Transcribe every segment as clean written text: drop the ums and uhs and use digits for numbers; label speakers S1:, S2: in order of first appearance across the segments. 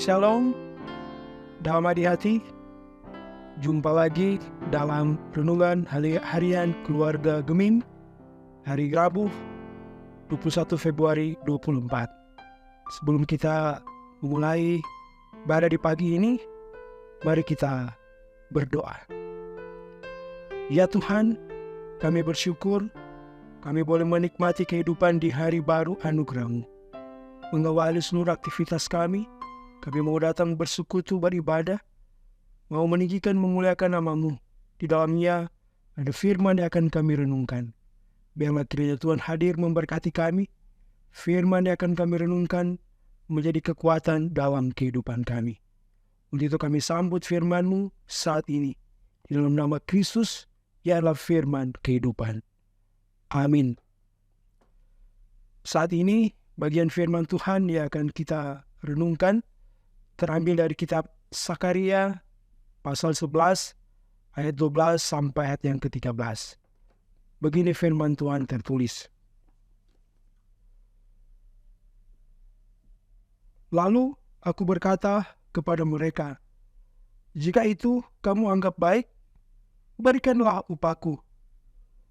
S1: Shalom, damai di hati. Jumpa lagi dalam renungan harian keluarga Gemim, hari Rabu 21 Februari 24. Sebelum kita memulai pada di pagi ini, mari kita berdoa. Ya Tuhan, kami bersyukur kami boleh menikmati kehidupan di hari baru anugerah-Mu. Mengawali seluruh aktivitas kami mau datang bersekutu beribadah, mau meninggikan memuliakan nama-Mu. Di dalamnya ada firman yang akan kami renungkan. Biarlah kiranya Tuhan hadir memberkati kami. Firman yang akan kami renungkan menjadi kekuatan dalam kehidupan kami. Untuk itu kami sambut firman-Mu saat ini. Di dalam nama Kristus, ia adalah firman kehidupan. Amin. Saat ini, bagian firman Tuhan yang akan kita renungkan terambil dari kitab Sakaria pasal 11 ayat 12 sampai ayat yang ke-13. Begini firman Tuhan tertulis. Lalu aku berkata kepada mereka, jika itu kamu anggap baik, berikanlah upahku.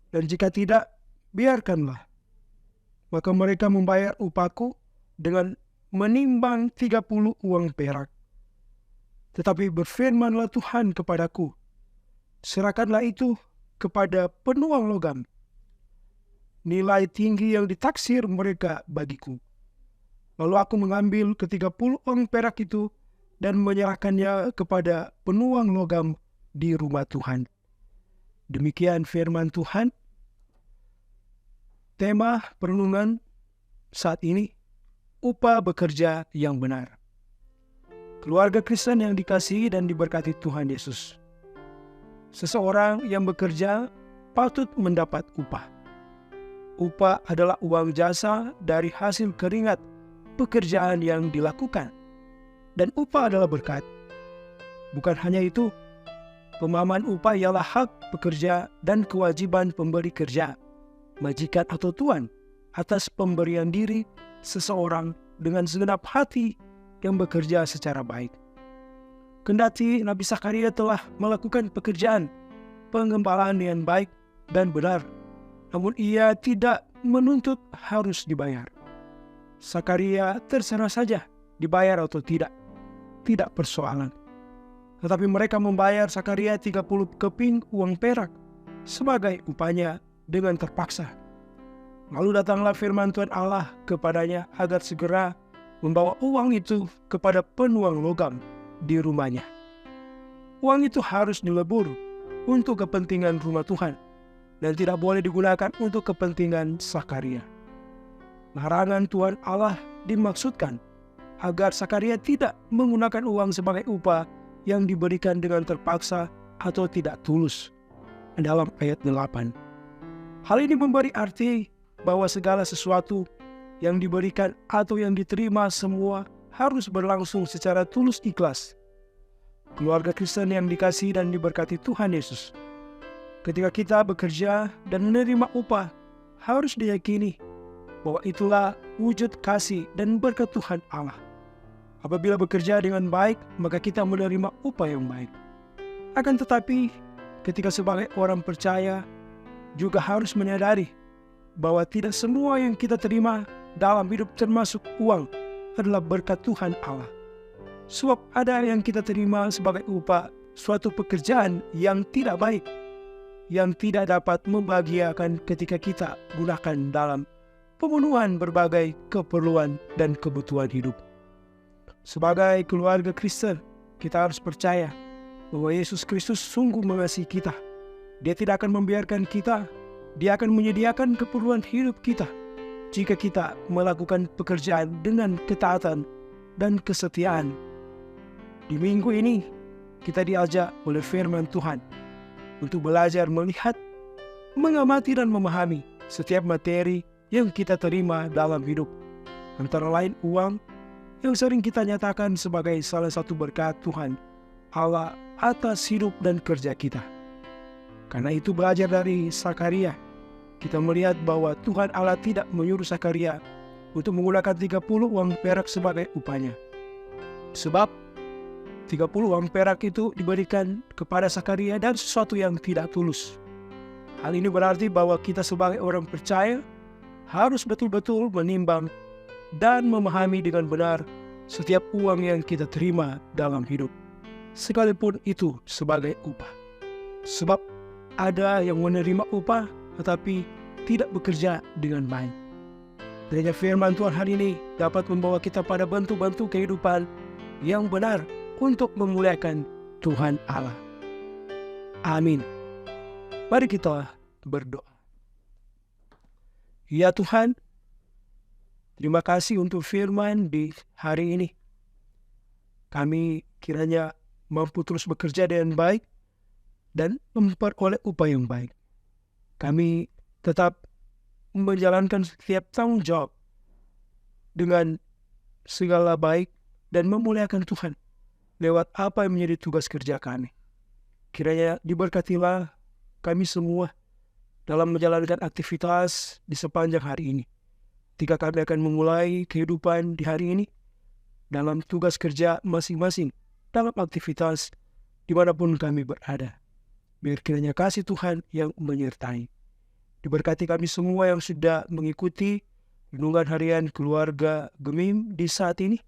S1: Dan jika tidak, biarkanlah. Maka mereka membayar upahku dengan menimbang 30 uang perak. Tetapi berfirmanlah Tuhan kepadaku, serahkanlah itu kepada penuang logam, nilai tinggi yang ditaksir mereka bagiku. Lalu aku mengambil ke-30 uang perak itu dan menyerahkannya kepada penuang logam di rumah Tuhan. Demikian firman Tuhan. Tema perenungan saat ini, upah bekerja yang benar. Keluarga Kristen yang dikasihi dan diberkati Tuhan Yesus. Seseorang yang bekerja patut mendapat upah. Upah adalah uang jasa dari hasil keringat pekerjaan yang dilakukan. Dan upah adalah berkat. Bukan hanya itu, pemahaman upah ialah hak pekerja dan kewajiban pemberi kerja, majikan atau tuan, atas pemberian diri seseorang dengan segenap hati yang bekerja secara baik. Kendati Nabi Sakaria telah melakukan pekerjaan pengembalaan dengan baik dan benar, namun ia tidak menuntut harus dibayar. Sakaria terserah saja dibayar atau tidak persoalan. Tetapi mereka membayar Sakaria 30 keping uang perak sebagai upahnya dengan terpaksa. Lalu datanglah firman Tuhan Allah kepadanya agar segera membawa uang itu kepada penuang logam di rumahnya. Uang itu harus dilebur untuk kepentingan rumah Tuhan dan tidak boleh digunakan untuk kepentingan Sakaria. Larangan Tuhan Allah dimaksudkan agar Sakaria tidak menggunakan uang sebagai upah yang diberikan dengan terpaksa atau tidak tulus. Dalam ayat 8. Hal ini memberi arti bahwa segala sesuatu yang diberikan atau yang diterima semua harus berlangsung secara tulus ikhlas. Keluarga Kristen yang dikasihi dan diberkati Tuhan Yesus. Ketika kita bekerja dan menerima upah, harus diyakini bahwa itulah wujud kasih dan berkat Tuhan Allah. Apabila bekerja dengan baik, maka kita menerima upah yang baik. Akan tetapi, ketika sebagai orang percaya, juga harus menyadari bahwa tidak semua yang kita terima dalam hidup termasuk uang adalah berkat Tuhan Allah. Sebab ada yang kita terima sebagai upah suatu pekerjaan yang tidak baik, yang tidak dapat membahagiakan ketika kita gunakan dalam pemenuhan berbagai keperluan dan kebutuhan hidup. Sebagai keluarga Kristen, kita harus percaya bahwa Yesus Kristus sungguh mengasihi kita. Dia tidak akan membiarkan kita. Dia akan menyediakan keperluan hidup kita jika kita melakukan pekerjaan dengan ketaatan dan kesetiaan. Di minggu ini, kita diajak oleh firman Tuhan untuk belajar melihat, mengamati dan memahami setiap materi yang kita terima dalam hidup. Antara lain uang yang sering kita nyatakan sebagai salah satu berkat Tuhan Allah atas hidup dan kerja kita. Karena itu belajar dari Sakaria, kita melihat bahwa Tuhan Allah tidak menyuruh Sakaria untuk menggunakan 30 uang perak sebagai upahnya. Sebab 30 uang perak itu diberikan kepada Sakaria dan sesuatu yang tidak tulus. Hal ini berarti bahwa kita sebagai orang percaya harus betul-betul menimbang dan memahami dengan benar setiap uang yang kita terima dalam hidup, sekalipun itu sebagai upah. Sebab ada yang menerima upah tetapi tidak bekerja dengan baik. Kiranya firman Tuhan hari ini dapat membawa kita pada bentuk-bentuk kehidupan yang benar untuk memuliakan Tuhan Allah. Amin. Mari kita berdoa. Ya Tuhan, terima kasih untuk firman di hari ini. Kami kiranya mampu terus bekerja dengan baik dan memperoleh upah yang baik. Kami tetap menjalankan setiap tanggung jawab dengan segala baik dan memuliakan Tuhan lewat apa yang menjadi tugas kerja kami. Kiranya diberkatilah kami semua dalam menjalankan aktivitas di sepanjang hari ini. Ketika kami akan memulai kehidupan di hari ini dalam tugas kerja masing-masing, dalam aktivitas dimanapun kami berada. Biar kiranya kasih Tuhan yang menyertai. Diberkati kami semua yang sudah mengikuti renungan harian keluarga Gemim di saat ini.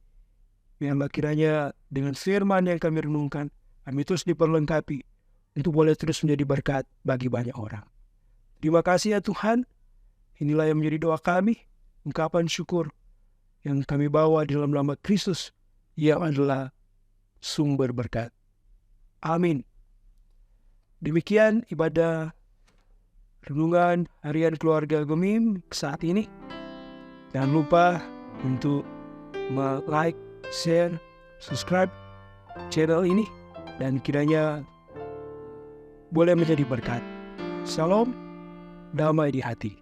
S1: Biarlah kiranya dengan firman yang kami renungkan, kami terus diperlengkapi untuk boleh terus menjadi berkat bagi banyak orang. Terima kasih ya Tuhan. Inilah yang menjadi doa kami, ungkapan syukur yang kami bawa di dalam nama Kristus yang adalah sumber berkat. Amin. Demikian ibadah renungan harian keluarga Gemim saat ini. Jangan lupa untuk like, share, subscribe channel ini dan kiranya boleh menjadi berkat. Salam, damai di hati.